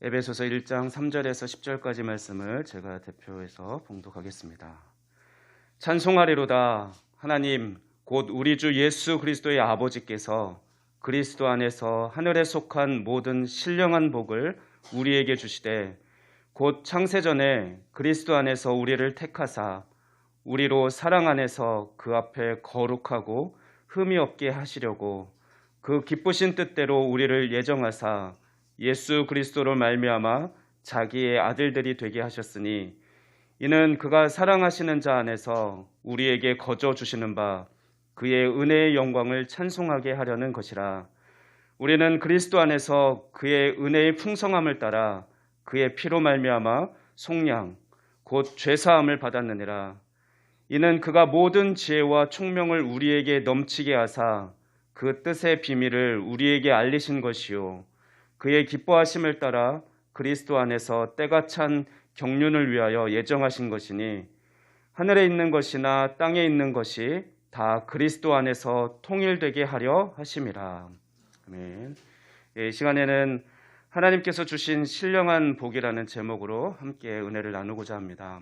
에베소서 1장 3절에서 10절까지 말씀을 제가 대표해서 봉독하겠습니다. 찬송하리로다. 하나님 곧 우리 주 예수 그리스도의 아버지께서 그리스도 안에서 하늘에 속한 모든 신령한 복을 우리에게 주시되 곧 창세전에 그리스도 안에서 우리를 택하사 우리로 사랑 안에서 그 앞에 거룩하고 흠이 없게 하시려고 그 기쁘신 뜻대로 우리를 예정하사 예수 그리스도로 말미암아 자기의 아들들이 되게 하셨으니 이는 그가 사랑하시는 자 안에서 우리에게 거저 주시는 바 그의 은혜의 영광을 찬송하게 하려는 것이라. 우리는 그리스도 안에서 그의 은혜의 풍성함을 따라 그의 피로 말미암아 속량 곧 죄사함을 받았느니라. 이는 그가 모든 지혜와 총명을 우리에게 넘치게 하사 그 뜻의 비밀을 우리에게 알리신 것이요 그의 기뻐하심을 따라 그리스도 안에서 때가 찬 경륜을 위하여 예정하신 것이니 하늘에 있는 것이나 땅에 있는 것이 다 그리스도 안에서 통일되게 하려 하심이라. 아멘. 이 시간에는 하나님께서 주신 신령한 복이라는 제목으로 함께 은혜를 나누고자 합니다.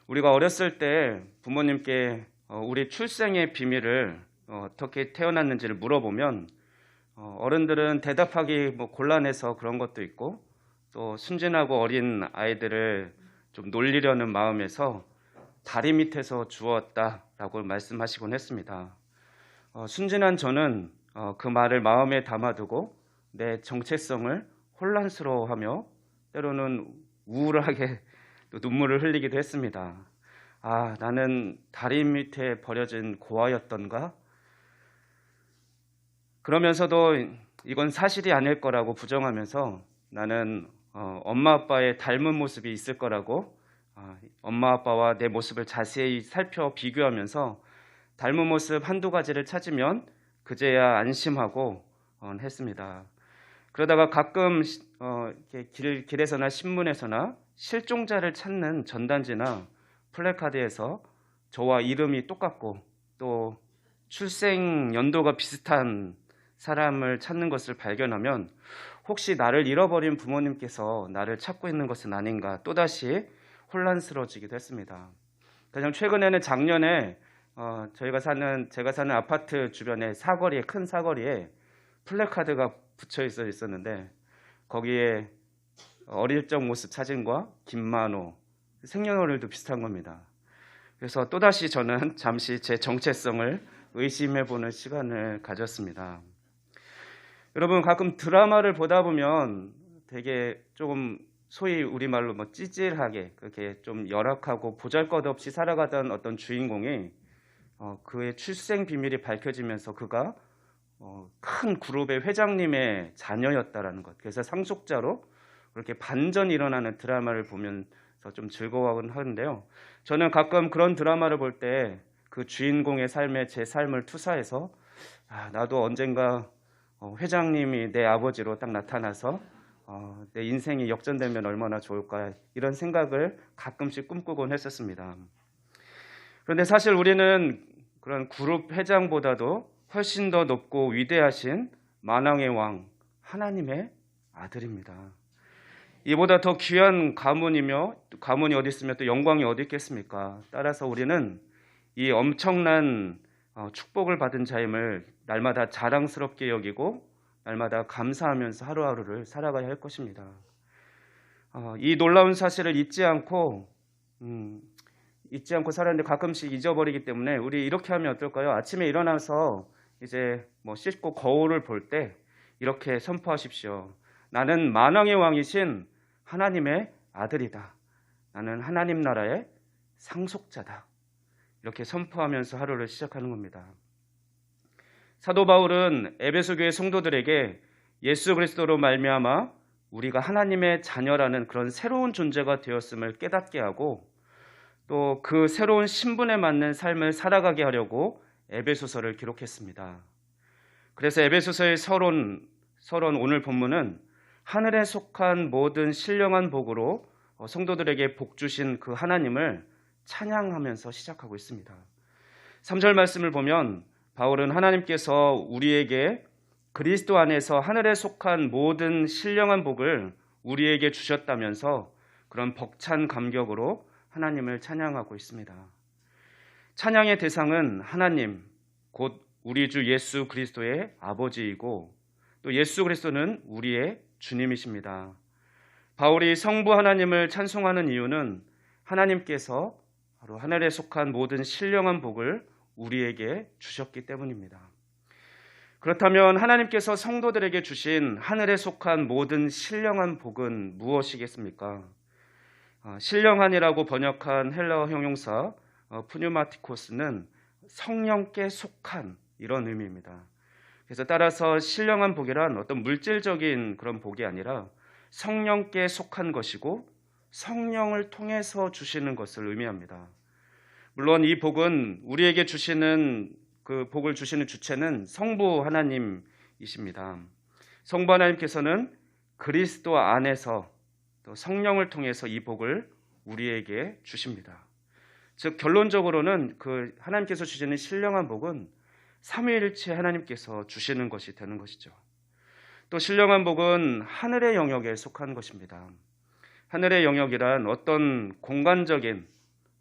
우리가 어렸을 때 부모님께 우리 출생의 비밀을 어떻게 태어났는지를 물어보면 어른들은 대답하기 곤란해서 그런 것도 있고 또 순진하고 어린 아이들을 좀 놀리려는 마음에서 다리 밑에서 주웠다라고 말씀하시곤 했습니다. 순진한 저는 그 말을 마음에 담아두고 내 정체성을 혼란스러워하며 때로는 우울하게 또 눈물을 흘리기도 했습니다. 아, 나는 다리 밑에 버려진 고아였던가? 그러면서도 이건 사실이 아닐 거라고 부정하면서 나는 엄마 아빠의 닮은 모습이 있을 거라고 엄마 아빠와 내 모습을 자세히 살펴 비교하면서 닮은 모습 한두 가지를 찾으면 그제야 안심하고 했습니다. 그러다가 가끔 길에서나 신문에서나 실종자를 찾는 전단지나 플래카드에서 저와 이름이 똑같고 또 출생 연도가 비슷한 사람을 찾는 것을 발견하면 혹시 나를 잃어버린 부모님께서 나를 찾고 있는 것은 아닌가 또다시 혼란스러워지기도 했습니다. 가장 최근에는 작년에 제가 사는 아파트 주변의 사거리에 큰 사거리에 플래카드가 붙여 있었는데 거기에 어릴 적 모습 사진과 김만호 생년월일도 비슷한 겁니다. 그래서 또다시 저는 잠시 제 정체성을 의심해보는 시간을 가졌습니다. 여러분 가끔 드라마를 보다 보면 되게 조금 소위 우리말로 찌질하게 그렇게 좀 열악하고 보잘것없이 살아가던 어떤 주인공이 그의 출생 비밀이 밝혀지면서 그가 큰 그룹의 회장님의 자녀였다라는 것. 그래서 상속자로 그렇게 반전이 일어나는 드라마를 보면서 좀 즐거워하곤 하는데요. 저는 가끔 그런 드라마를 볼 때 그 주인공의 삶에 제 삶을 투사해서 나도 언젠가 회장님이 내 아버지로 딱 나타나서 내 인생이 역전되면 얼마나 좋을까 이런 생각을 가끔씩 꿈꾸곤 했었습니다. 그런데 사실 우리는 그런 그룹 회장보다도 훨씬 더 높고 위대하신 만왕의 왕 하나님의 아들입니다. 이보다 더 귀한 가문이며 가문이 어디 있으면 또 영광이 어디 있겠습니까? 따라서 우리는 이 엄청난 축복을 받은 자임을 날마다 자랑스럽게 여기고 날마다 감사하면서 하루하루를 살아가야 할 것입니다. 이 놀라운 사실을 잊지 않고 살았는데 가끔씩 잊어버리기 때문에 우리 이렇게 하면 어떨까요? 아침에 일어나서 이제 씻고 거울을 볼 때 이렇게 선포하십시오. 나는 만왕의 왕이신 하나님의 아들이다. 나는 하나님 나라의 상속자다. 이렇게 선포하면서 하루를 시작하는 겁니다. 사도 바울은 에베소 교회 성도들에게 예수 그리스도로 말미암아 우리가 하나님의 자녀라는 그런 새로운 존재가 되었음을 깨닫게 하고 또 그 새로운 신분에 맞는 삶을 살아가게 하려고 에베소서를 기록했습니다. 그래서 에베소서의 서론 오늘 본문은 하늘에 속한 모든 신령한 복으로 성도들에게 복 주신 그 하나님을 찬양하면서 시작하고 있습니다. 3절 말씀을 보면 바울은 하나님께서 우리에게 그리스도 안에서 하늘에 속한 모든 신령한 복을 우리에게 주셨다면서 그런 벅찬 감격으로 하나님을 찬양하고 있습니다. 찬양의 대상은 하나님, 곧 우리 주 예수 그리스도의 아버지이고 또 예수 그리스도는 우리의 주님이십니다. 바울이 성부 하나님을 찬송하는 이유는 하나님께서 바로 하늘에 속한 모든 신령한 복을 우리에게 주셨기 때문입니다. 그렇다면 하나님께서 성도들에게 주신 하늘에 속한 모든 신령한 복은 무엇이겠습니까? 신령한이라고 번역한 헬라어 형용사 푸뉴마티코스는 성령께 속한 이런 의미입니다. 그래서 따라서 신령한 복이란 어떤 물질적인 그런 복이 아니라 성령께 속한 것이고 성령을 통해서 주시는 것을 의미합니다. 물론 이 복은 우리에게 주시는 그 복을 주시는 주체는 성부 하나님이십니다. 성부 하나님께서는 그리스도 안에서 또 성령을 통해서 이 복을 우리에게 주십니다. 즉 결론적으로는 그 하나님께서 주시는 신령한 복은 삼위일체 하나님께서 주시는 것이 되는 것이죠. 또 신령한 복은 하늘의 영역에 속한 것입니다. 하늘의 영역이란 어떤 공간적인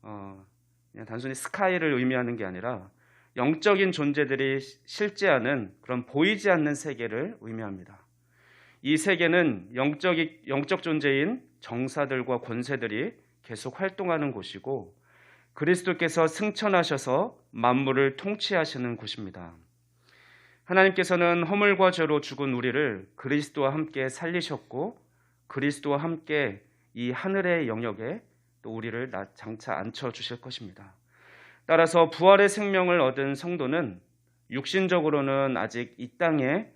그냥 단순히 스카이를 의미하는 게 아니라 영적인 존재들이 실제하는 그런 보이지 않는 세계를 의미합니다. 이 세계는 영적 존재인 정사들과 권세들이 계속 활동하는 곳이고 그리스도께서 승천하셔서 만물을 통치하시는 곳입니다. 하나님께서는 허물과 죄로 죽은 우리를 그리스도와 함께 살리셨고 그리스도와 함께 이 하늘의 영역에 또 우리를 장차 앉혀주실 것입니다. 따라서 부활의 생명을 얻은 성도는 육신적으로는 아직 이 땅의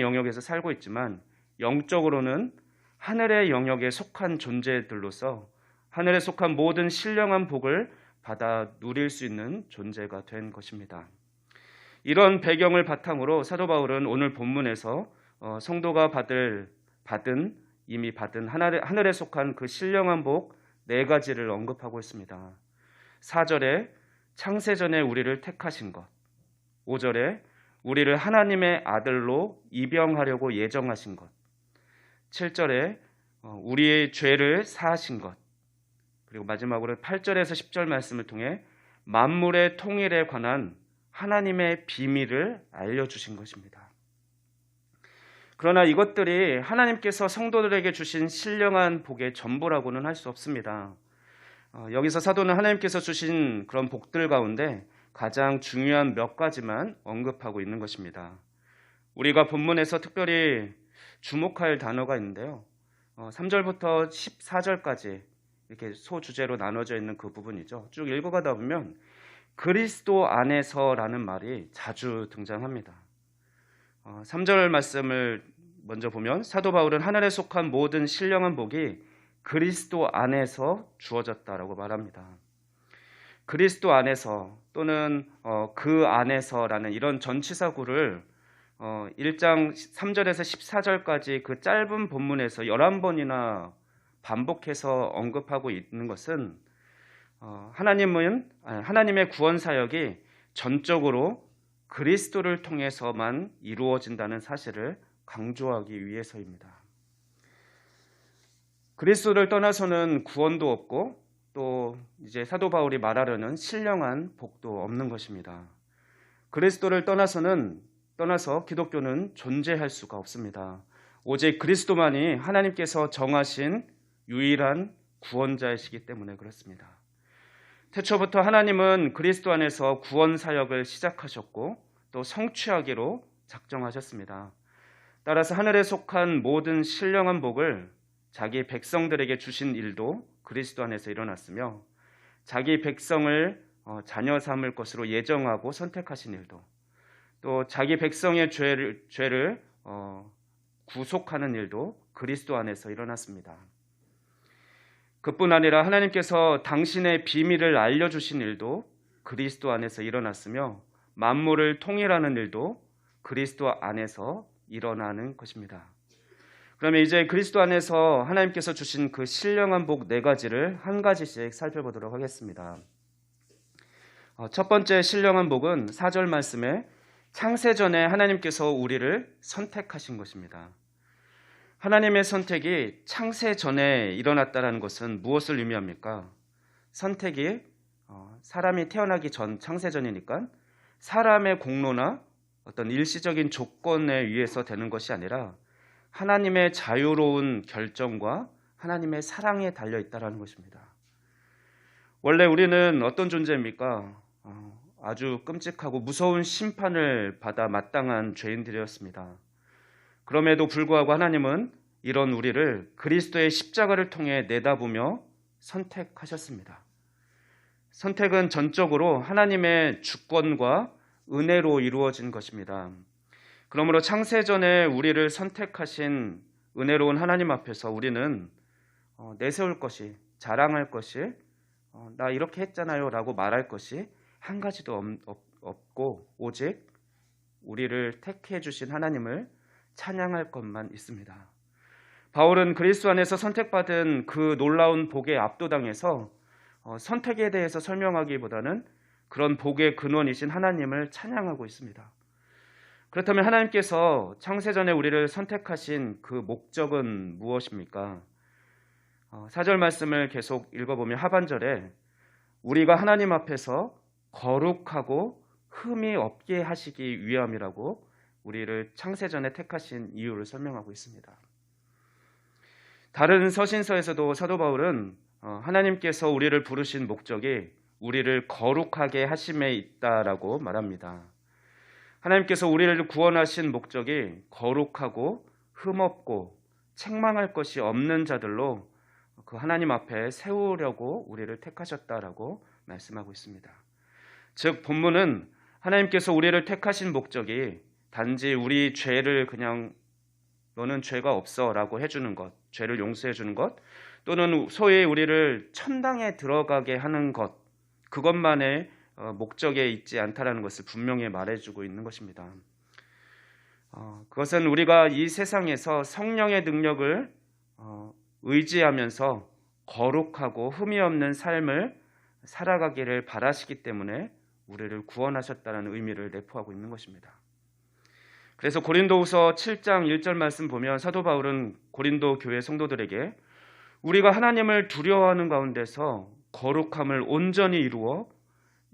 영역에서 살고 있지만 영적으로는 하늘의 영역에 속한 존재들로서 하늘에 속한 모든 신령한 복을 받아 누릴 수 있는 존재가 된 것입니다. 이런 배경을 바탕으로 사도 바울은 오늘 본문에서 성도가 이미 받은 하늘에 속한 그 신령한 복 4가지를 언급하고 있습니다. 4절에 창세전에 우리를 택하신 것, 5절에 우리를 하나님의 아들로 입영하려고 예정하신 것, 7절에 우리의 죄를 사하신 것, 그리고 마지막으로 8절에서 10절 말씀을 통해 만물의 통일에 관한 하나님의 비밀을 알려주신 것입니다. 그러나 이것들이 하나님께서 성도들에게 주신 신령한 복의 전부라고는 할 수 없습니다. 여기서 사도는 하나님께서 주신 그런 복들 가운데 가장 중요한 몇 가지만 언급하고 있는 것입니다. 우리가 본문에서 특별히 주목할 단어가 있는데요. 3절부터 14절까지 이렇게 소주제로 나눠져 있는 그 부분이죠. 쭉 읽어가다 보면 그리스도 안에서라는 말이 자주 등장합니다. 3절 말씀을 먼저 보면 사도 바울은 하늘에 속한 모든 신령한 복이 그리스도 안에서 주어졌다라고 말합니다. 그리스도 안에서 또는 그 안에서라는 이런 전치사구를 1장 3절에서 14절까지 그 짧은 본문에서 11번이나 반복해서 언급하고 있는 것은 하나님의 구원 사역이 전적으로 그리스도를 통해서만 이루어진다는 사실을 강조하기 위해서입니다. 그리스도를 떠나서는 구원도 없고 또 이제 사도 바울이 말하려는 신령한 복도 없는 것입니다. 그리스도를 떠나서 기독교는 존재할 수가 없습니다. 오직 그리스도만이 하나님께서 정하신 유일한 구원자이시기 때문에 그렇습니다. 태초부터 하나님은 그리스도 안에서 구원 사역을 시작하셨고 또 성취하기로 작정하셨습니다. 따라서 하늘에 속한 모든 신령한 복을 자기 백성들에게 주신 일도 그리스도 안에서 일어났으며 자기 백성을 자녀 삼을 것으로 예정하고 선택하신 일도 또 자기 백성의 죄를 구속하는 일도 그리스도 안에서 일어났습니다. 그뿐 아니라 하나님께서 당신의 비밀을 알려주신 일도 그리스도 안에서 일어났으며 만물을 통일하는 일도 그리스도 안에서 일어나는 것입니다. 그러면 이제 그리스도 안에서 하나님께서 주신 그 신령한 복 4가지를 한 가지씩 살펴보도록 하겠습니다. 첫 번째 신령한 복은 4절 말씀에 창세전에 하나님께서 우리를 선택하신 것입니다. 하나님의 선택이 창세전에 일어났다는 것은 무엇을 의미합니까? 선택이 사람이 태어나기 전 창세전이니까 사람의 공로나 어떤 일시적인 조건에 의해서 되는 것이 아니라 하나님의 자유로운 결정과 하나님의 사랑에 달려 있다는 것입니다. 원래 우리는 어떤 존재입니까? 아주 끔찍하고 무서운 심판을 받아 마땅한 죄인들이었습니다. 그럼에도 불구하고 하나님은 이런 우리를 그리스도의 십자가를 통해 내다보며 선택하셨습니다. 선택은 전적으로 하나님의 주권과 은혜로 이루어진 것입니다. 그러므로 창세전에 우리를 선택하신 은혜로운 하나님 앞에서 우리는 내세울 것이, 자랑할 것이, 나 이렇게 했잖아요 라고 말할 것이 한 가지도 없고 오직 우리를 택해 주신 하나님을 찬양할 것만 있습니다. 바울은 그리스도 안에서 선택받은 그 놀라운 복에 압도당해서 선택에 대해서 설명하기보다는 그런 복의 근원이신 하나님을 찬양하고 있습니다. 그렇다면 하나님께서 창세전에 우리를 선택하신 그 목적은 무엇입니까? 4절 말씀을 계속 읽어보면 하반절에 우리가 하나님 앞에서 거룩하고 흠이 없게 하시기 위함이라고 우리를 창세전에 택하신 이유를 설명하고 있습니다. 다른 서신서에서도 사도 바울은 하나님께서 우리를 부르신 목적이 우리를 거룩하게 하심에 있다라고 말합니다. 하나님께서 우리를 구원하신 목적이 거룩하고 흠없고 책망할 것이 없는 자들로 그 하나님 앞에 세우려고 우리를 택하셨다라고 말씀하고 있습니다. 즉 본문은 하나님께서 우리를 택하신 목적이 단지 우리 죄를 그냥 너는 죄가 없어라고 해주는 것, 죄를 용서해 주는 것, 또는 소위 우리를 천당에 들어가게 하는 것, 그것만의 목적에 있지 않다라는 것을 분명히 말해주고 있는 것입니다. 그것은 우리가 이 세상에서 성령의 능력을 의지하면서 거룩하고 흠이 없는 삶을 살아가기를 바라시기 때문에 우리를 구원하셨다는 의미를 내포하고 있는 것입니다. 그래서 고린도후서 7장 1절 말씀 보면 사도 바울은 고린도 교회 성도들에게 우리가 하나님을 두려워하는 가운데서 거룩함을 온전히 이루어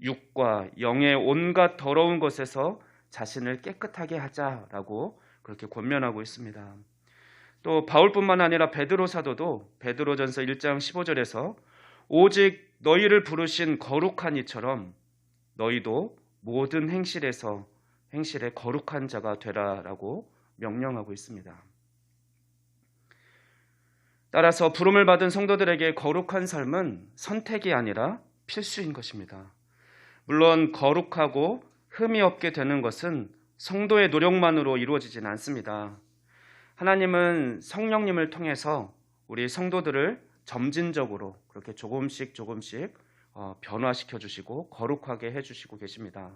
육과 영의 온갖 더러운 것에서 자신을 깨끗하게 하자라고 그렇게 권면하고 있습니다. 또 바울뿐만 아니라 베드로 사도도 베드로전서 1장 15절에서 오직 너희를 부르신 거룩한 이처럼 너희도 모든 행실에 거룩한 자가 되라라고 명령하고 있습니다. 따라서 부름을 받은 성도들에게 거룩한 삶은 선택이 아니라 필수인 것입니다. 물론 거룩하고 흠이 없게 되는 것은 성도의 노력만으로 이루어지진 않습니다. 하나님은 성령님을 통해서 우리 성도들을 점진적으로 그렇게 조금씩 변화시켜 주시고 거룩하게 해주시고 계십니다.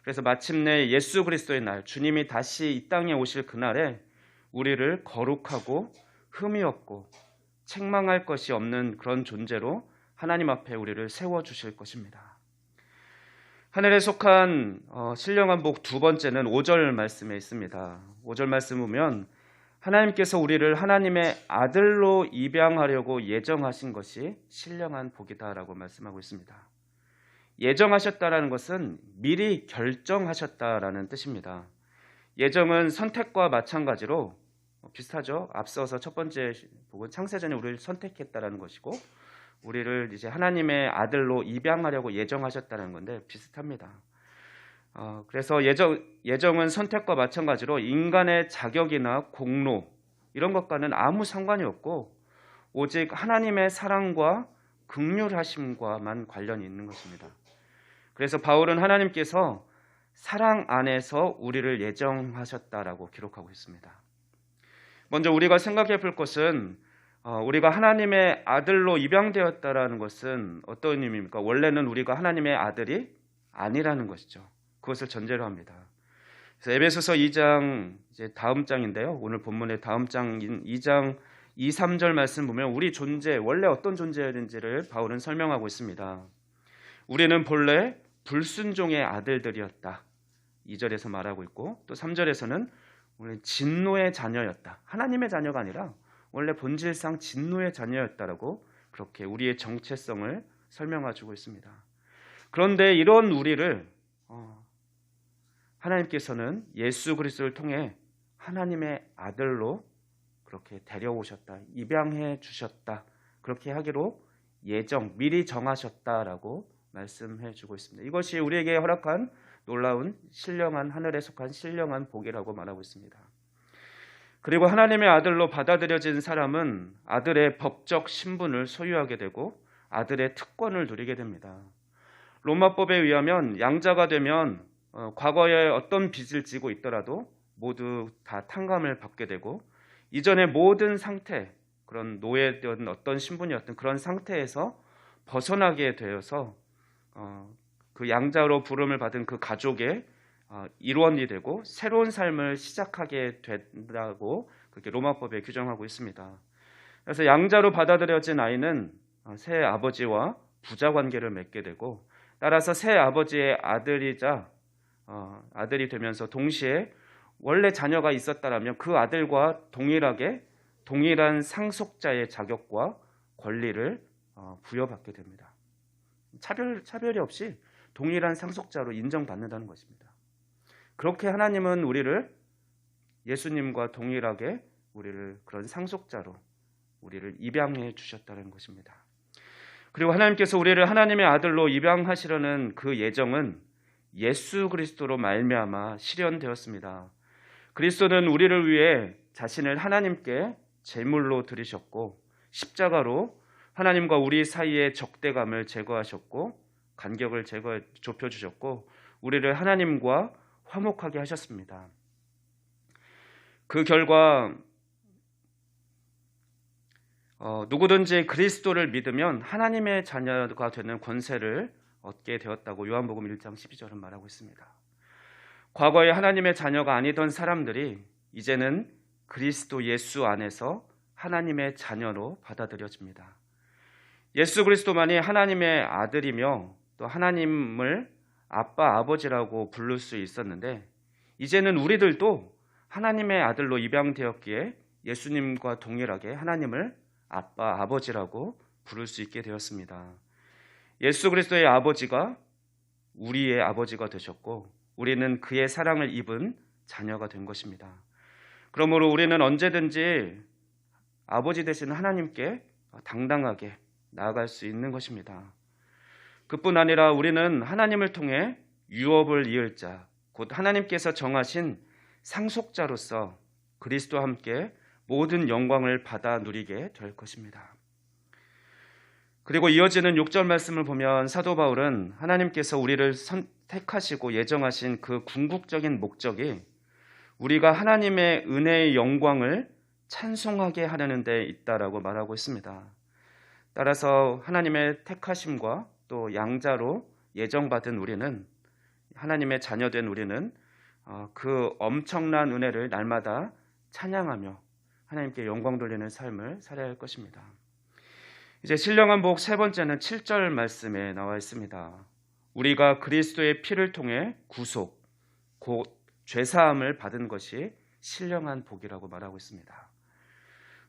그래서 마침내 예수 그리스도의 날, 주님이 다시 이 땅에 오실 그날에 우리를 거룩하고 흠이 없고 책망할 것이 없는 그런 존재로 하나님 앞에 우리를 세워주실 것입니다. 하늘에 속한 신령한 복 두 번째는 5절 말씀에 있습니다. 5절 말씀 보면 하나님께서 우리를 하나님의 아들로 입양하려고 예정하신 것이 신령한 복이다라고 말씀하고 있습니다. 예정하셨다라는 것은 미리 결정하셨다라는 뜻입니다. 예정은 선택과 마찬가지로 비슷하죠. 앞서서 첫 번째 복은 창세전에 우리를 선택했다라는 것이고 우리를 이제 하나님의 아들로 입양하려고 예정하셨다는 건데 비슷합니다. 그래서 예정은 선택과 마찬가지로 인간의 자격이나 공로 이런 것과는 아무 상관이 없고 오직 하나님의 사랑과 긍휼하심과만 관련이 있는 것입니다. 그래서 바울은 하나님께서 사랑 안에서 우리를 예정하셨다라고 기록하고 있습니다. 먼저 우리가 생각해 볼 것은 우리가 하나님의 아들로 입양되었다라는 것은 어떤 의미입니까? 원래는 우리가 하나님의 아들이 아니라는 것이죠. 그것을 전제로 합니다. 그래서 에베소서 2장 이제 다음 장인데요. 오늘 본문의 다음 장인 2장 2, 3절 말씀 보면 우리 존재 원래 어떤 존재였는지를 바울은 설명하고 있습니다. 우리는 본래 불순종의 아들들이었다. 2절에서 말하고 있고, 또 3절에서는 우리 진노의 자녀였다. 하나님의 자녀가 아니라 원래 본질상 진노의 자녀였다라고 그렇게 우리의 정체성을 설명해주고 있습니다. 그런데 이런 우리를 하나님께서는 예수 그리스도를 통해 하나님의 아들로 그렇게 데려오셨다, 입양해 주셨다, 그렇게 하기로 미리 정하셨다라고 말씀해 주고 있습니다. 이것이 우리에게 허락한 놀라운 신령한, 하늘에 속한 신령한 복이라고 말하고 있습니다. 그리고 하나님의 아들로 받아들여진 사람은 아들의 법적 신분을 소유하게 되고 아들의 특권을 누리게 됩니다. 로마법에 의하면 양자가 되면 과거에 어떤 빚을 지고 있더라도 모두 다 탕감을 받게 되고, 이전의 모든 상태, 그런 노예든 어떤 신분이었든 그런 상태에서 벗어나게 되어서 그 양자로 부름을 받은 그 가족의 일원이 되고 새로운 삶을 시작하게 된다고 그렇게 로마법에 규정하고 있습니다. 그래서 양자로 받아들여진 아이는 새 아버지와 부자 관계를 맺게 되고, 따라서 새 아버지의 아들이 되면서 동시에 원래 자녀가 있었다라면 그 아들과 동일한 상속자의 자격과 권리를 부여받게 됩니다. 차별이 없이 동일한 상속자로 인정받는다는 것입니다. 그렇게 하나님은 우리를 예수님과 동일하게 우리를 그런 상속자로 우리를 입양해 주셨다는 것입니다. 그리고 하나님께서 우리를 하나님의 아들로 입양하시려는 그 예정은 예수 그리스도로 말미암아 실현되었습니다. 그리스도는 우리를 위해 자신을 하나님께 제물로 드리셨고, 십자가로 하나님과 우리 사이의 적대감을 제거하셨고, 간격을 좁혀주셨고, 우리를 하나님과 화목하게 하셨습니다. 그 결과 누구든지 그리스도를 믿으면 하나님의 자녀가 되는 권세를 얻게 되었다고 요한복음 1장 12절은 말하고 있습니다. 과거에 하나님의 자녀가 아니던 사람들이 이제는 그리스도 예수 안에서 하나님의 자녀로 받아들여집니다. 예수 그리스도만이 하나님의 아들이며 또 하나님을 아빠, 아버지라고 부를 수 있었는데, 이제는 우리들도 하나님의 아들로 입양되었기에 예수님과 동일하게 하나님을 아빠, 아버지라고 부를 수 있게 되었습니다. 예수 그리스도의 아버지가 우리의 아버지가 되셨고, 우리는 그의 사랑을 입은 자녀가 된 것입니다. 그러므로 우리는 언제든지 아버지 되신 하나님께 당당하게 나아갈 수 있는 것입니다. 그뿐 아니라 우리는 하나님을 통해 유업을 이을 자, 곧 하나님께서 정하신 상속자로서 그리스도와 함께 모든 영광을 받아 누리게 될 것입니다. 그리고 이어지는 6절 말씀을 보면 사도 바울은 하나님께서 우리를 선택하시고 예정하신 그 궁극적인 목적이 우리가 하나님의 은혜의 영광을 찬송하게 하려는 데 있다라고 말하고 있습니다. 따라서 하나님의 택하심과 또 양자로 예정받은 우리는, 하나님의 자녀된 우리는 그 엄청난 은혜를 날마다 찬양하며 하나님께 영광 돌리는 삶을 살아야 할 것입니다. 이제 신령한 복 세 번째는 7절 말씀에 나와 있습니다. 우리가 그리스도의 피를 통해 구속, 곧 죄사함을 받은 것이 신령한 복이라고 말하고 있습니다.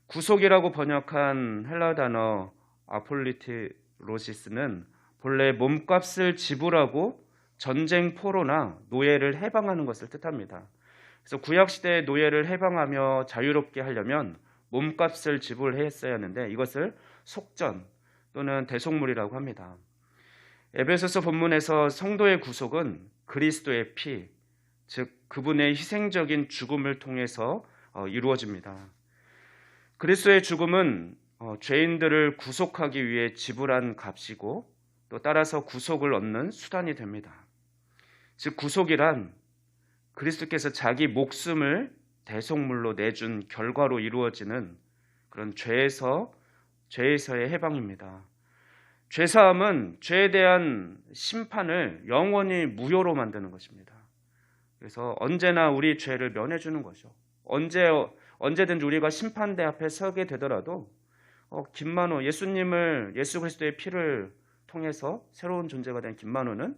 구속이라고 번역한 헬라 단어 아폴리티로시스는 본래 몸값을 지불하고 전쟁 포로나 노예를 해방하는 것을 뜻합니다. 그래서 구약시대의 노예를 해방하며 자유롭게 하려면 몸값을 지불했어야 하는데 이것을 속전 또는 대속물이라고 합니다. 에베소서 본문에서 성도의 구속은 그리스도의 피, 즉 그분의 희생적인 죽음을 통해서 이루어집니다. 그리스도의 죽음은 죄인들을 구속하기 위해 지불한 값이고 또 따라서 구속을 얻는 수단이 됩니다. 즉 구속이란 그리스도께서 자기 목숨을 대속물로 내준 결과로 이루어지는 그런 죄에서의 해방입니다. 죄사함은 죄에 대한 심판을 영원히 무효로 만드는 것입니다. 그래서 언제나 우리 죄를 면해주는 거죠. 언제든지 우리가 심판대 앞에 서게 되더라도 김만호, 예수 그리스도의 피를 통해서 새로운 존재가 된 김만호는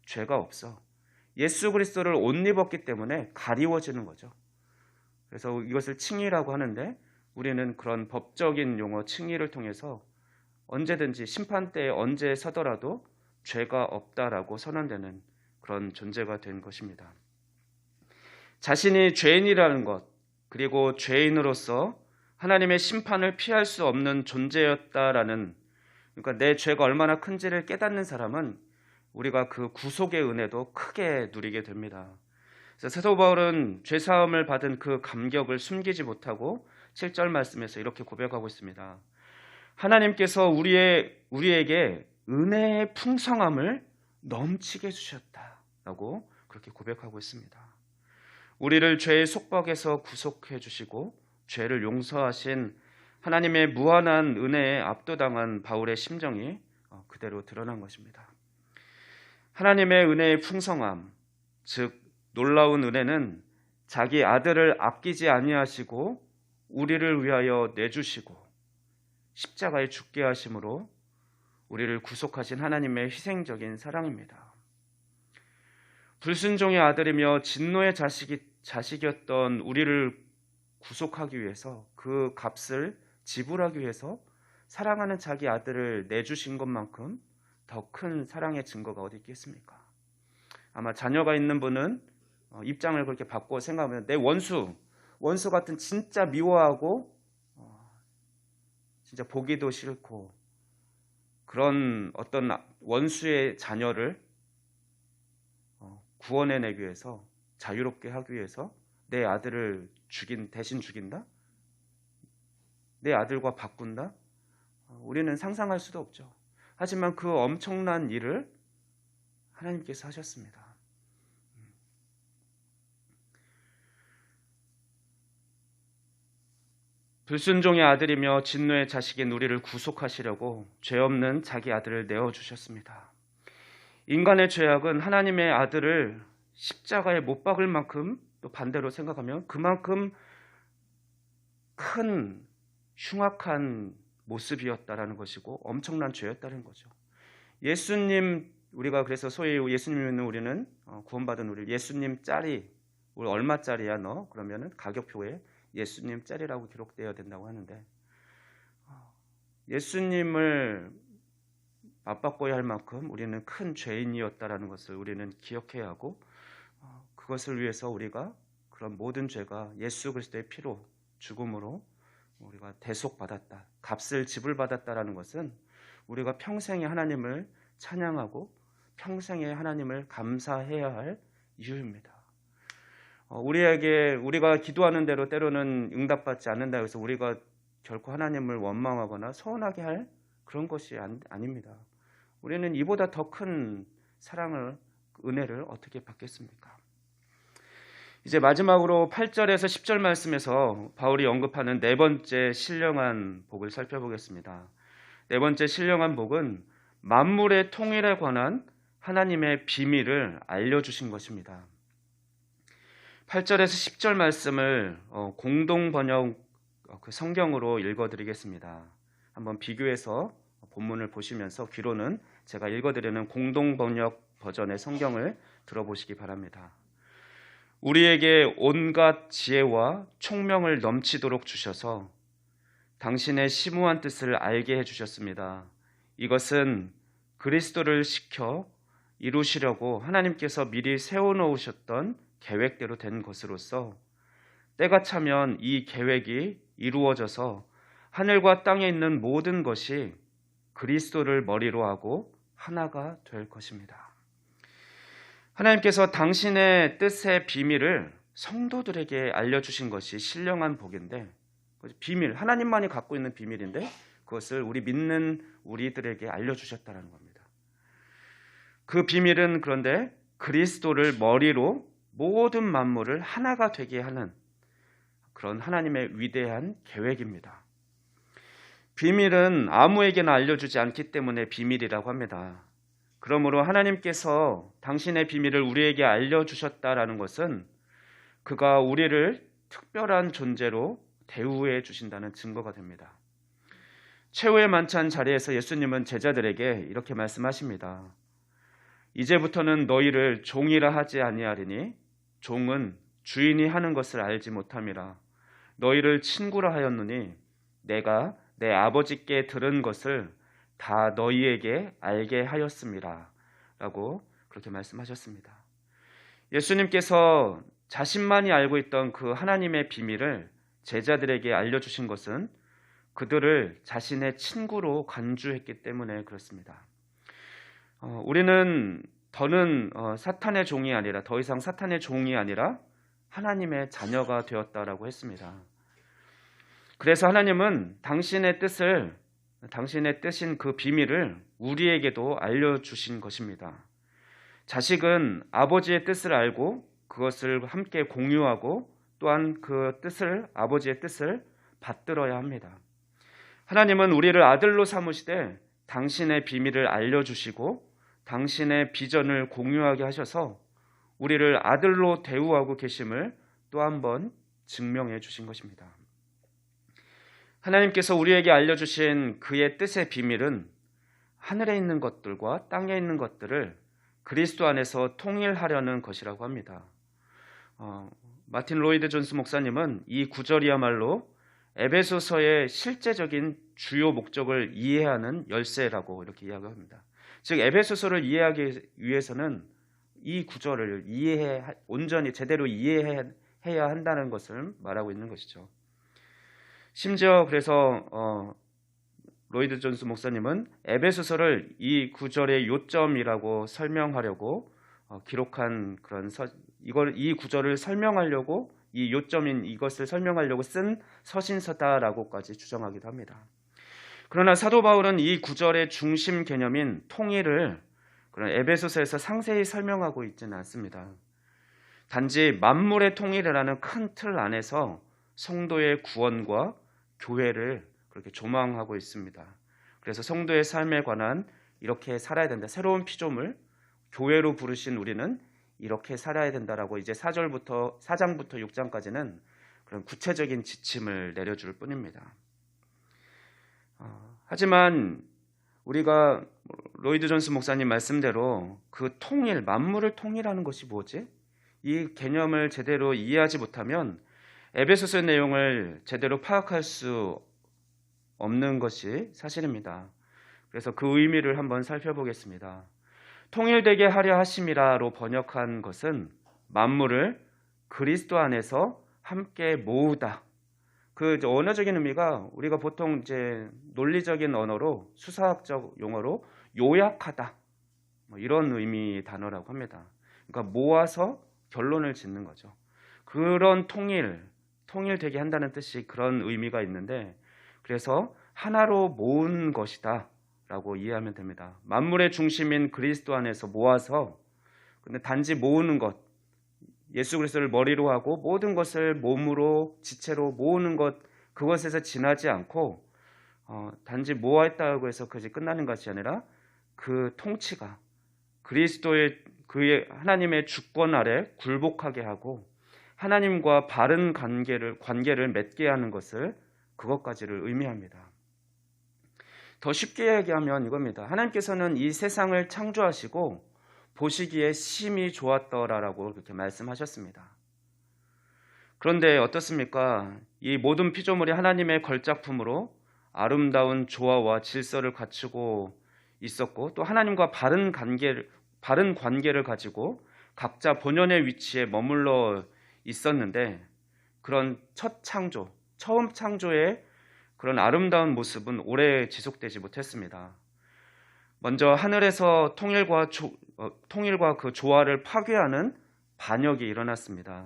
죄가 없어. 예수 그리스도를 옷 입었기 때문에 가리워지는 거죠. 그래서 이것을 칭의라고 하는데 우리는 그런 법적인 용어 칭의를 통해서 언제든지 심판대에 언제 서더라도 죄가 없다라고 선언되는 그런 존재가 된 것입니다. 자신이 죄인이라는 것, 그리고 죄인으로서 하나님의 심판을 피할 수 없는 존재였다라는, 그러니까 내 죄가 얼마나 큰지를 깨닫는 사람은 우리가 그 구속의 은혜도 크게 누리게 됩니다. 그래서 사도 바울은 죄사함을 받은 그 감격을 숨기지 못하고 7절 말씀에서 이렇게 고백하고 있습니다. 하나님께서 우리에게 은혜의 풍성함을 넘치게 주셨다라고 그렇게 고백하고 있습니다. 우리를 죄의 속박에서 구속해 주시고 죄를 용서하신 하나님의 무한한 은혜에 압도당한 바울의 심정이 그대로 드러난 것입니다. 하나님의 은혜의 풍성함, 즉 놀라운 은혜는 자기 아들을 아끼지 아니하시고 우리를 위하여 내주시고 십자가에 죽게 하심으로 우리를 구속하신 하나님의 희생적인 사랑입니다. 불순종의 아들이며 진노의 자식이었던 우리를 구속하기 위해서 그 값을 지불하기 위해서 사랑하는 자기 아들을 내주신 것만큼 더 큰 사랑의 증거가 어디 있겠습니까? 아마 자녀가 있는 분은 입장을 그렇게 바꿔 생각하면 내 원수 같은 진짜 미워하고 진짜 보기도 싫고 그런 어떤 원수의 자녀를 구원해내기 위해서 자유롭게 하기 위해서 내 아들을 대신 죽인다? 내 아들과 바꾼다? 우리는 상상할 수도 없죠. 하지만 그 엄청난 일을 하나님께서 하셨습니다. 불순종의 아들이며 진노의 자식인 우리를 구속하시려고 죄 없는 자기 아들을 내어주셨습니다. 인간의 죄악은 하나님의 아들을 십자가에 못 박을 만큼, 또 반대로 생각하면 그만큼 큰 흉악한 모습이었다라는 것이고 엄청난 죄였다는 거죠. 예수님, 우리가 그래서 소위 예수님 믿는 우리는 구원받은 우리 예수님 짤이, 우리 얼마짜리야 너? 그러면은 가격표에 예수님 짤이라고 기록되어야 된다고 하는데, 예수님을 맞바꿔야 할 만큼 우리는 큰 죄인이었다라는 것을 우리는 기억해야 하고, 그것을 위해서 우리가 그런 모든 죄가 예수 그리스도의 피로, 죽음으로 우리가 대속받았다, 값을 지불받았다라는 것은 우리가 평생에 하나님을 찬양하고 평생에 하나님을 감사해야 할 이유입니다. 우리가 기도하는 대로 때로는 응답받지 않는다 해서 우리가 결코 하나님을 원망하거나 서운하게 할 그런 것이 아닙니다. 우리는 이보다 더 큰 사랑을, 은혜를 어떻게 받겠습니까? 이제 마지막으로 8절에서 10절 말씀에서 바울이 언급하는 네 번째 신령한 복을 살펴보겠습니다. 네 번째 신령한 복은 만물의 통일에 관한 하나님의 비밀을 알려주신 것입니다. 8절에서 10절 말씀을 공동 번역 성경으로 읽어드리겠습니다. 한번 비교해서 본문을 보시면서 귀로는 제가 읽어드리는 공동 번역 버전의 성경을 들어보시기 바랍니다. 우리에게 온갖 지혜와 총명을 넘치도록 주셔서 당신의 심오한 뜻을 알게 해주셨습니다. 이것은 그리스도를 시켜 이루시려고 하나님께서 미리 세워놓으셨던 계획대로 된 것으로서 때가 차면 이 계획이 이루어져서 하늘과 땅에 있는 모든 것이 그리스도를 머리로 하고 하나가 될 것입니다. 하나님께서 당신의 뜻의 비밀을 성도들에게 알려주신 것이 신령한 복인데, 비밀, 하나님만이 갖고 있는 비밀인데 그것을 우리 믿는 우리들에게 알려주셨다는 겁니다. 그 비밀은 그런데 그리스도를 머리로 모든 만물을 하나가 되게 하는 그런 하나님의 위대한 계획입니다. 비밀은 아무에게나 알려주지 않기 때문에 비밀이라고 합니다. 그러므로 하나님께서 당신의 비밀을 우리에게 알려주셨다라는 것은 그가 우리를 특별한 존재로 대우해 주신다는 증거가 됩니다. 최후의 만찬 자리에서 예수님은 제자들에게 이렇게 말씀하십니다. 이제부터는 너희를 종이라 하지 아니하리니 종은 주인이 하는 것을 알지 못함이라. 너희를 친구라 하였노니 내가 내 아버지께 들은 것을 다 너희에게 알게 하였음이라 라고 그렇게 말씀하셨습니다. 예수님께서 자신만이 알고 있던 그 하나님의 비밀을 제자들에게 알려주신 것은 그들을 자신의 친구로 간주했기 때문에 그렇습니다. 우리는 더는 사탄의 종이 아니라, 더 이상 사탄의 종이 아니라 하나님의 자녀가 되었다라고 했습니다. 그래서 하나님은 당신의 뜻인 그 비밀을 우리에게도 알려주신 것입니다. 자식은 아버지의 뜻을 알고 그것을 함께 공유하고 또한 그 뜻을, 아버지의 뜻을 받들어야 합니다. 하나님은 우리를 아들로 삼으시되 당신의 비밀을 알려주시고 당신의 비전을 공유하게 하셔서 우리를 아들로 대우하고 계심을 또 한 번 증명해 주신 것입니다. 하나님께서 우리에게 알려주신 그의 뜻의 비밀은 하늘에 있는 것들과 땅에 있는 것들을 그리스도 안에서 통일하려는 것이라고 합니다. 마틴 로이드 존스 목사님은 이 구절이야말로 에베소서의 실제적인 주요 목적을 이해하는 열쇠라고 이렇게 이야기합니다. 즉 에베소서를 이해하기 위해서는 이 구절을 온전히 제대로 이해해야 한다는 것을 말하고 있는 것이죠. 심지어 그래서 로이드 존스 목사님은 에베소서를 이 구절의 요점이라고 설명하려고 기록한 그런 이 구절을 설명하려고, 이 요점인 이것을 설명하려고 쓴 서신서다라고까지 주장하기도 합니다. 그러나 사도 바울은 이 구절의 중심 개념인 통일을 그런 에베소서에서 상세히 설명하고 있지는 않습니다. 단지 만물의 통일이라는 큰 틀 안에서 성도의 구원과 교회를 그렇게 조망하고 있습니다. 그래서 성도의 삶에 관한 이렇게 살아야 된다. 새로운 피조물, 교회로 부르신 우리는 이렇게 살아야 된다라고 이제 4장부터 6장까지는 그런 구체적인 지침을 내려줄 뿐입니다. 하지만 우리가 로이드 존스 목사님 말씀대로 그 통일, 만물을 통일하는 것이 뭐지? 이 개념을 제대로 이해하지 못하면 에베소서의 내용을 제대로 파악할 수 없는 것이 사실입니다. 그래서 그 의미를 한번 살펴보겠습니다. 통일되게 하려 하심이라로 번역한 것은 만물을 그리스도 안에서 함께 모으다. 그 언어적인 의미가 우리가 보통 이제 논리적인 언어로, 수사학적 용어로 요약하다, 이런 의미 단어라고 합니다. 그러니까 모아서 결론을 짓는 거죠. 그런 통일되게 한다는 뜻이 그런 의미가 있는데, 그래서 하나로 모은 것이다 라고 이해하면 됩니다. 만물의 중심인 그리스도 안에서 모아서, 근데 단지 모으는 것, 예수 그리스도를 머리로 하고 모든 것을 몸으로, 지체로 모으는 것, 그것에서 지나지 않고 단지 모아있다고 해서 그것이 끝나는 것이 아니라 그 통치가 그의 하나님의 주권 아래 굴복하게 하고 하나님과 바른 관계를 맺게 하는 것을, 그것까지를 의미합니다. 더 쉽게 얘기하면 이겁니다. 하나님께서는 이 세상을 창조하시고 보시기에 심히 좋았더라라고 그렇게 말씀하셨습니다. 그런데 어떻습니까? 이 모든 피조물이 하나님의 걸작품으로 아름다운 조화와 질서를 갖추고 있었고, 또 하나님과 바른 관계를 가지고 각자 본연의 위치에 머물러 있었는데, 그런 처음 창조의 그런 아름다운 모습은 오래 지속되지 못했습니다. 먼저 하늘에서 통일과 그 조화를 파괴하는 반역이 일어났습니다.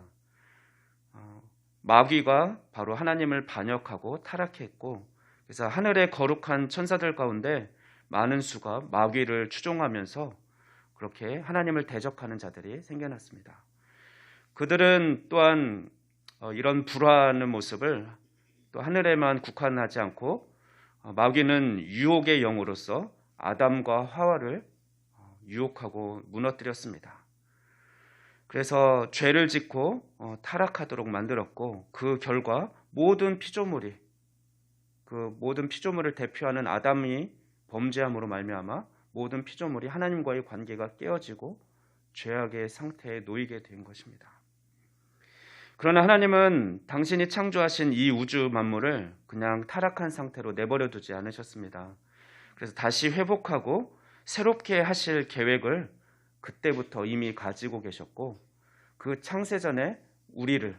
마귀가 바로 하나님을 반역하고 타락했고, 그래서 하늘의 거룩한 천사들 가운데 많은 수가 마귀를 추종하면서 그렇게 하나님을 대적하는 자들이 생겨났습니다. 그들은 또한 이런 불화하는 모습을 또 하늘에만 국한하지 않고, 마귀는 유혹의 영으로서 아담과 하와를 유혹하고 무너뜨렸습니다. 그래서 죄를 짓고 타락하도록 만들었고, 그 결과 모든 피조물을 대표하는 아담이 범죄함으로 말미암아 모든 피조물이 하나님과의 관계가 깨어지고 죄악의 상태에 놓이게 된 것입니다. 그러나 하나님은 당신이 창조하신 이 우주 만물을 그냥 타락한 상태로 내버려 두지 않으셨습니다. 그래서 다시 회복하고 새롭게 하실 계획을 그때부터 이미 가지고 계셨고, 그 창세전에 우리를,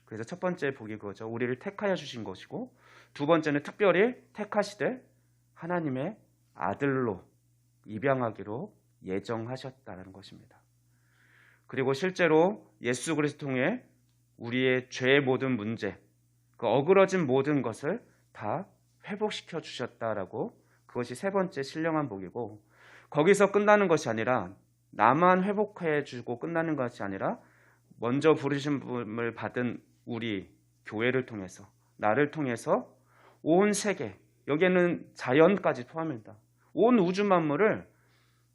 그래서 첫 번째 복이 그거죠. 우리를 택하여 주신 것이고, 두 번째는 특별히 택하시되 하나님의 아들로 입양하기로 예정하셨다는 것입니다. 그리고 실제로 예수 그리스도 통해 우리의 죄의 모든 문제, 그 어그러진 모든 것을 다 회복시켜 주셨다라고, 그것이 세 번째 신령한 복이고, 거기서 끝나는 것이 아니라, 나만 회복해 주고 끝나는 것이 아니라 먼저 부르심을 받은 우리 교회를 통해서, 나를 통해서 온 세계, 여기에는 자연까지 포함합니다. 온 우주 만물을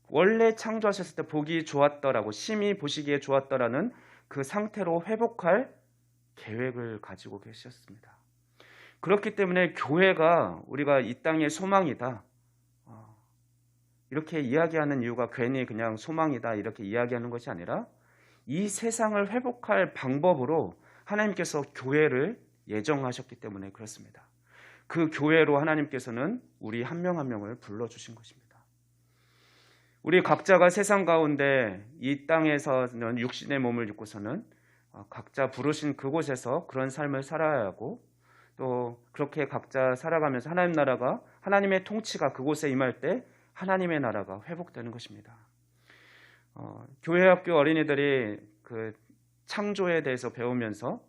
원래 창조하셨을 때 보기 좋았더라고, 심히 보시기에 좋았더라는 그 상태로 회복할 계획을 가지고 계셨습니다. 그렇기 때문에 교회가 우리가 이 땅의 소망이다, 이렇게 이야기하는 이유가 괜히 그냥 소망이다 이렇게 이야기하는 것이 아니라, 이 세상을 회복할 방법으로 하나님께서 교회를 예정하셨기 때문에 그렇습니다. 그 교회로 하나님께서는 우리 한 명 한 명을 불러주신 것입니다. 우리 각자가 세상 가운데 이 땅에서는 육신의 몸을 입고서는 각자 부르신 그곳에서 그런 삶을 살아야 하고, 또 그렇게 각자 살아가면서 하나님 나라가, 하나님의 통치가 그곳에 임할 때 하나님의 나라가 회복되는 것입니다. 교회 학교 어린이들이 그 창조에 대해서 배우면서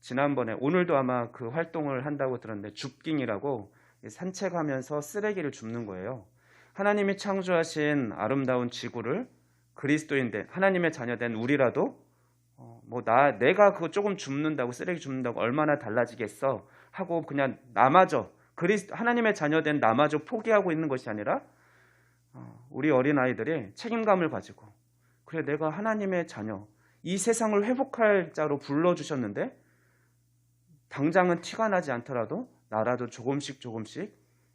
지난번에, 오늘도 아마 그 활동을 한다고 들었는데, 줍깅이라고 산책하면서 쓰레기를 줍는 거예요. 하나님이 창조하신 아름다운 지구를 그리스도인된 하나님의 자녀된 우리라도 내가 그거 조금 줍는다고, 쓰레기 줍는다고 얼마나 달라지겠어 하고 그냥 나마저, 하나님의 자녀된 나마저 포기하고 있는 것이 아니라, 우리 어린아이들이 책임감을 가지고, 그래 내가 하나님의 자녀, 이 세상을 회복할 자로 불러주셨는데 당장은 티가 나지 않더라도 나라도 조금씩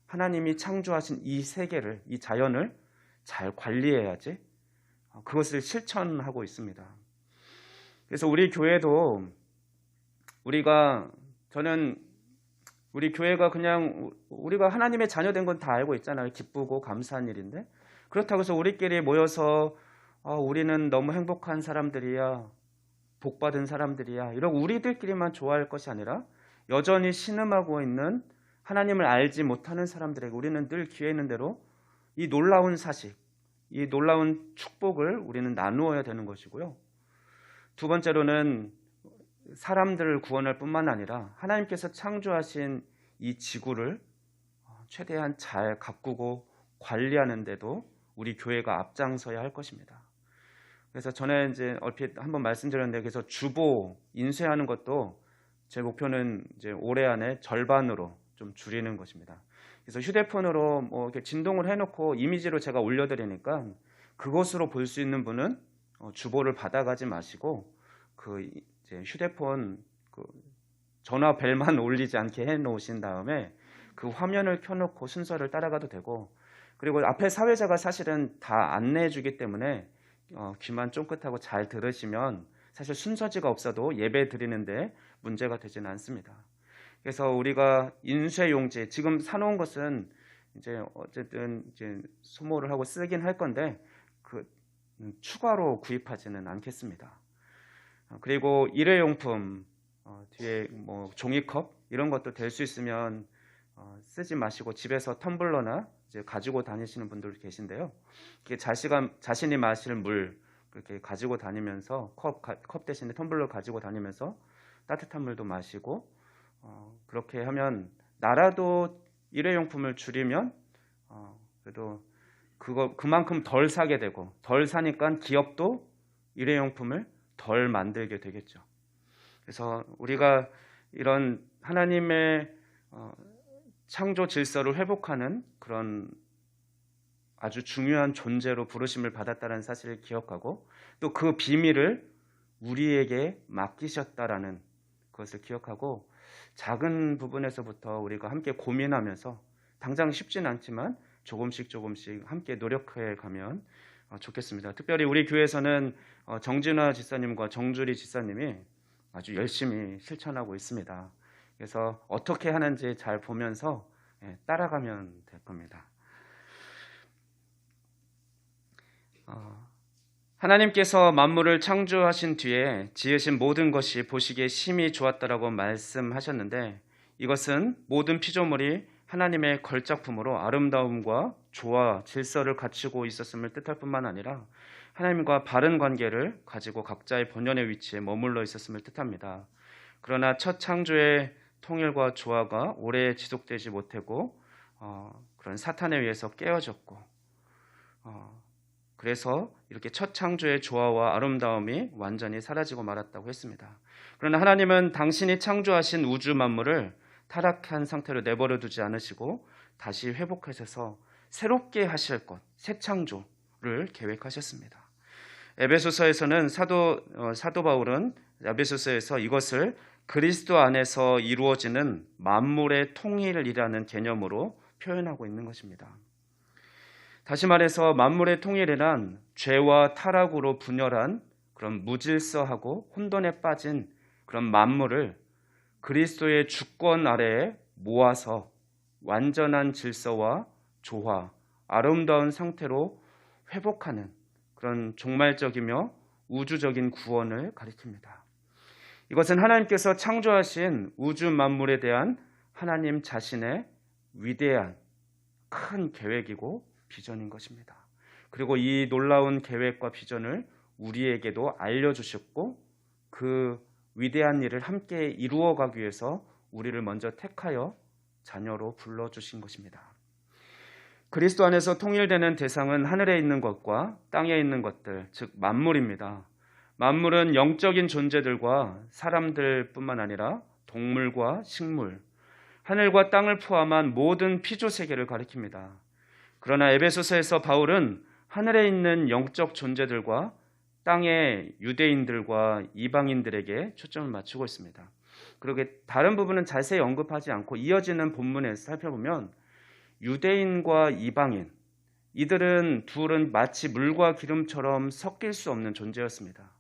하나님이 창조하신 이 세계를, 이 자연을 잘 관리해야지, 그것을 실천하고 있습니다. 그래서 우리 교회도, 저는 우리 교회가 그냥 우리가 하나님의 자녀된 건 다 알고 있잖아요. 기쁘고 감사한 일인데, 그렇다고 해서 우리끼리 모여서 우리는 너무 행복한 사람들이야, 복받은 사람들이야, 이러고 우리들끼리만 좋아할 것이 아니라, 여전히 신음하고 있는 하나님을 알지 못하는 사람들에게 우리는 늘 기회 있는 대로 이 놀라운 사실, 이 놀라운 축복을 우리는 나누어야 되는 것이고요. 두 번째로는 사람들을 구원할 뿐만 아니라 하나님께서 창조하신 이 지구를 최대한 잘 가꾸고 관리하는 데도 우리 교회가 앞장서야 할 것입니다. 그래서 전에 이제 얼핏 한번 말씀드렸는데, 그래서 주보 인쇄하는 것도 제 목표는 이제 올해 안에 절반으로 좀 줄이는 것입니다. 그래서 휴대폰으로 이렇게 진동을 해놓고 이미지로 제가 올려드리니까, 그것으로 볼 수 있는 분은 주보를 받아가지 마시고 그 이제 휴대폰 그 전화 벨만 울리지 않게 해놓으신 다음에 그 화면을 켜놓고 순서를 따라가도 되고, 그리고 앞에 사회자가 사실은 다 안내해주기 때문에 귀만 쫑긋하고 잘 들으시면 사실 순서지가 없어도 예배 드리는데 문제가 되지는 않습니다. 그래서 우리가 인쇄용지, 지금 사놓은 것은 이제 어쨌든 이제 소모를 하고 쓰긴 할 건데, 그 추가로 구입하지는 않겠습니다. 그리고 일회용품, 뒤에 종이컵 이런 것도 될 수 있으면 쓰지 마시고 집에서 텀블러나 이제 가지고 다니시는 분들 계신데요. 자신이 마실 물 그렇게 가지고 다니면서 컵 대신에 텀블러 가지고 다니면서 따뜻한 물도 마시고, 그렇게 하면 나라도 일회용품을 줄이면 그래도 그만큼 덜 사게 되고, 덜 사니까 기업도 일회용품을 덜 만들게 되겠죠. 그래서 우리가 이런 하나님의 창조 질서를 회복하는 그런 아주 중요한 존재로 부르심을 받았다는 사실을 기억하고, 또 그 비밀을 우리에게 맡기셨다라는 것을 기억하고, 작은 부분에서부터 우리가 함께 고민하면서, 당장 쉽진 않지만 조금씩 함께 노력해 가면 좋겠습니다. 특별히 우리 교회에서는 정진화 지사님과 정주리 지사님이 아주 열심히 실천하고 있습니다. 그래서 어떻게 하는지 잘 보면서 따라가면 될 겁니다. 하나님께서 만물을 창조하신 뒤에 지으신 모든 것이 보시기에 심히 좋았다라고 말씀하셨는데, 이것은 모든 피조물이 하나님의 걸작품으로 아름다움과 조화, 질서를 갖추고 있었음을 뜻할 뿐만 아니라 하나님과 바른 관계를 가지고 각자의 본연의 위치에 머물러 있었음을 뜻합니다. 그러나 첫 창조의 통일과 조화가 오래 지속되지 못하고 그런 사탄에 의해서 깨어졌고, 그래서 이렇게 첫 창조의 조화와 아름다움이 완전히 사라지고 말았다고 했습니다. 그러나 하나님은 당신이 창조하신 우주 만물을 타락한 상태로 내버려 두지 않으시고 다시 회복하셔서 새롭게 하실 것, 새 창조를 계획하셨습니다. 에베소서에서는 사도 바울은 에베소서에서 이것을 그리스도 안에서 이루어지는 만물의 통일이라는 개념으로 표현하고 있는 것입니다. 다시 말해서 만물의 통일이란 죄와 타락으로 분열한 그런 무질서하고 혼돈에 빠진 그런 만물을 그리스도의 주권 아래에 모아서 완전한 질서와 조화, 아름다운 상태로 회복하는 그런 종말적이며 우주적인 구원을 가리킵니다. 이것은 하나님께서 창조하신 우주 만물에 대한 하나님 자신의 위대한 큰 계획이고 비전인 것입니다. 그리고 이 놀라운 계획과 비전을 우리에게도 알려주셨고, 그 위대한 일을 함께 이루어가기 위해서 우리를 먼저 택하여 자녀로 불러주신 것입니다. 그리스도 안에서 통일되는 대상은 하늘에 있는 것과 땅에 있는 것들, 즉 만물입니다. 만물은 영적인 존재들과 사람들뿐만 아니라 동물과 식물, 하늘과 땅을 포함한 모든 피조 세계를 가리킵니다. 그러나 에베소서에서 바울은 하늘에 있는 영적 존재들과 땅의 유대인들과 이방인들에게 초점을 맞추고 있습니다. 그러게 다른 부분은 자세히 언급하지 않고 이어지는 본문에서 살펴보면 유대인과 이방인, 이들은 둘은 마치 물과 기름처럼 섞일 수 없는 존재였습니다.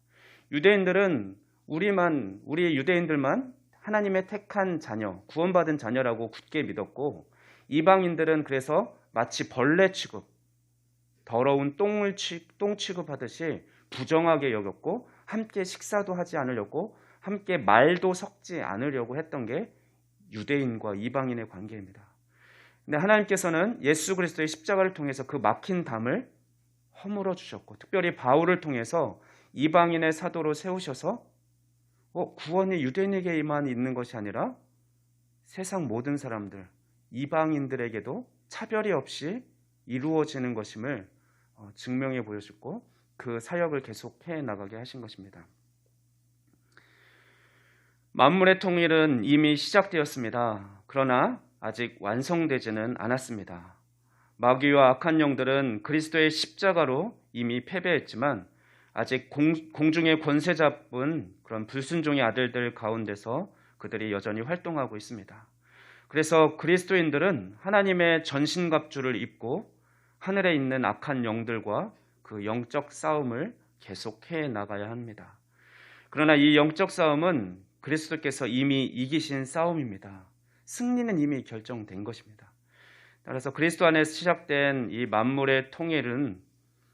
유대인들은 우리 유대인들만 하나님의 택한 자녀, 구원받은 자녀라고 굳게 믿었고, 이방인들은 그래서 마치 벌레 취급, 더러운 똥 취급하듯이 부정하게 여겼고, 함께 식사도 하지 않으려고, 함께 말도 섞지 않으려고 했던 게 유대인과 이방인의 관계입니다. 근데 하나님께서는 예수 그리스도의 십자가를 통해서 그 막힌 담을 허물어 주셨고, 특별히 바울을 통해서 이방인의 사도로 세우셔서 구원이 유대인에게만 있는 것이 아니라 세상 모든 사람들, 이방인들에게도 차별이 없이 이루어지는 것임을 증명해 보여주고, 그 사역을 계속해 나가게 하신 것입니다. 만물의 통일은 이미 시작되었습니다. 그러나 아직 완성되지는 않았습니다. 마귀와 악한 영들은 그리스도의 십자가로 이미 패배했지만 아직 공중의 권세 잡은 그런 불순종의 아들들 가운데서 그들이 여전히 활동하고 있습니다. 그래서 그리스도인들은 하나님의 전신갑주를 입고 하늘에 있는 악한 영들과 그 영적 싸움을 계속해 나가야 합니다. 그러나 이 영적 싸움은 그리스도께서 이미 이기신 싸움입니다. 승리는 이미 결정된 것입니다. 따라서 그리스도 안에서 시작된 이 만물의 통일은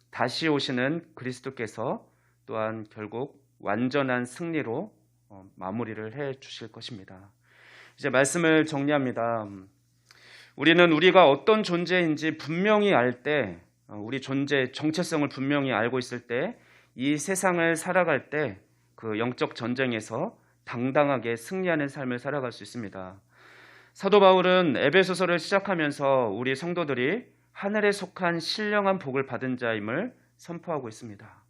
다시 오시는 그리스도께서 또한 결국 완전한 승리로 마무리를 해 주실 것입니다. 이제 말씀을 정리합니다. 우리는 우리가 어떤 존재인지 분명히 알 때, 우리 존재 정체성을 분명히 알고 있을 때, 이 세상을 살아갈 때 그 영적 전쟁에서 당당하게 승리하는 삶을 살아갈 수 있습니다. 사도 바울은 에베소서를 시작하면서 우리 성도들이 하늘에 속한 신령한 복을 받은 자임을 선포하고 있습니다.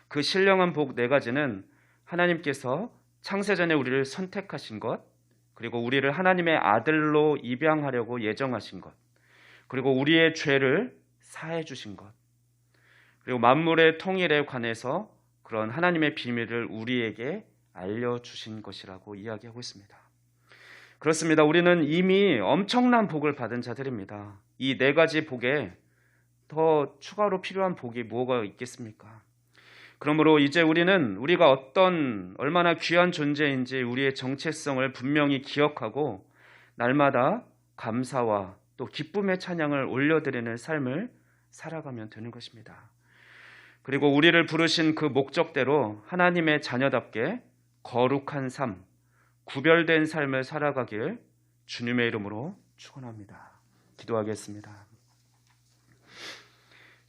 그 신령한 복 네 가지는 하나님께서 창세전에 우리를 선택하신 것, 그리고 우리를 하나님의 아들로 입양하려고 예정하신 것, 그리고 우리의 죄를 사해 주신 것, 그리고 만물의 통일에 관해서 그런 하나님의 비밀을 우리에게 알려주신 것이라고 이야기하고 있습니다. 그렇습니다. 우리는 이미 엄청난 복을 받은 자들입니다. 이 네 가지 복에 더 추가로 필요한 복이 뭐가 있겠습니까? 그러므로 이제 우리는 우리가 얼마나 귀한 존재인지 우리의 정체성을 분명히 기억하고 날마다 감사와 또 기쁨의 찬양을 올려드리는 삶을 살아가면 되는 것입니다. 그리고 우리를 부르신 그 목적대로 하나님의 자녀답게 거룩한 삶, 구별된 삶을 살아가길 주님의 이름으로 축원합니다. 기도하겠습니다.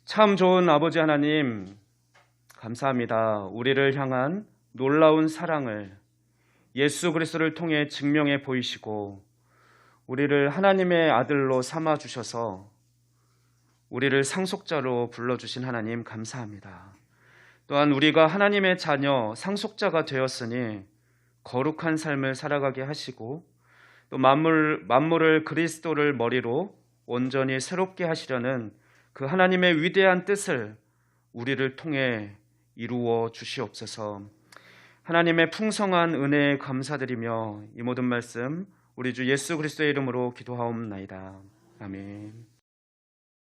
참 좋은 아버지 하나님, 감사합니다. 우리를 향한 놀라운 사랑을 예수 그리스도를 통해 증명해 보이시고 우리를 하나님의 아들로 삼아 주셔서 우리를 상속자로 불러주신 하나님 감사합니다. 또한 우리가 하나님의 자녀 상속자가 되었으니 거룩한 삶을 살아가게 하시고 또 만물을 그리스도를 머리로 온전히 새롭게 하시려는 그 하나님의 위대한 뜻을 우리를 통해 이루어 주시옵소서. 하나님의 풍성한 은혜에 감사드리며 이 모든 말씀 우리 주 예수 그리스도의 이름으로 기도하옵나이다. 아멘.